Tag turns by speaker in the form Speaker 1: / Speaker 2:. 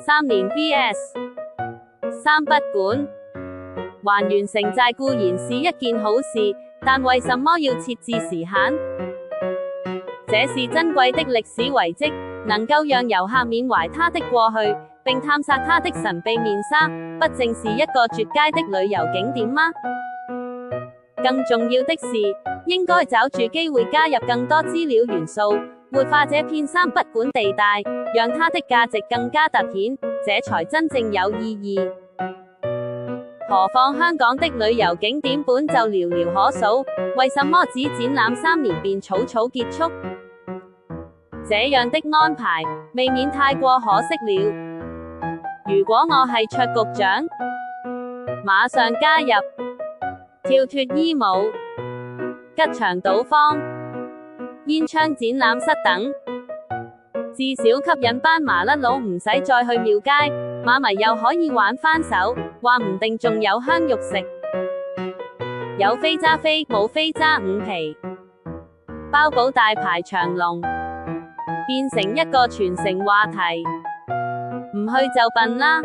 Speaker 1: 3年 vs 3不管。還原城寨固然是一件好事，但為什麼要設置時限？這是珍貴的歷史遺跡，能夠讓遊客緬懷它的過去，並探索它的神秘面紗，不正是一個絕佳的旅遊景點嗎？更重要的是，應該找住機會加入更多資料元素，活化這片3不管地帶，讓它的價值更加凸顯，這才真正有意義。何況香港的旅遊景點本就寥寥可數，為什麼只展覽3年便草草結束？這樣的安排，未免太過可惜了。如果我係卓局長，馬上加入，跳脫衣帽、吉祥賭坊、煙槍展覽室等，至少吸引班麻甩佬唔使再去廟街，馬迷又可以玩翻手，話唔定仲有香肉食。有飛揸飛，冇飛揸五皮，包保大排長龍，變成一個全城話題。唔去就笨啦。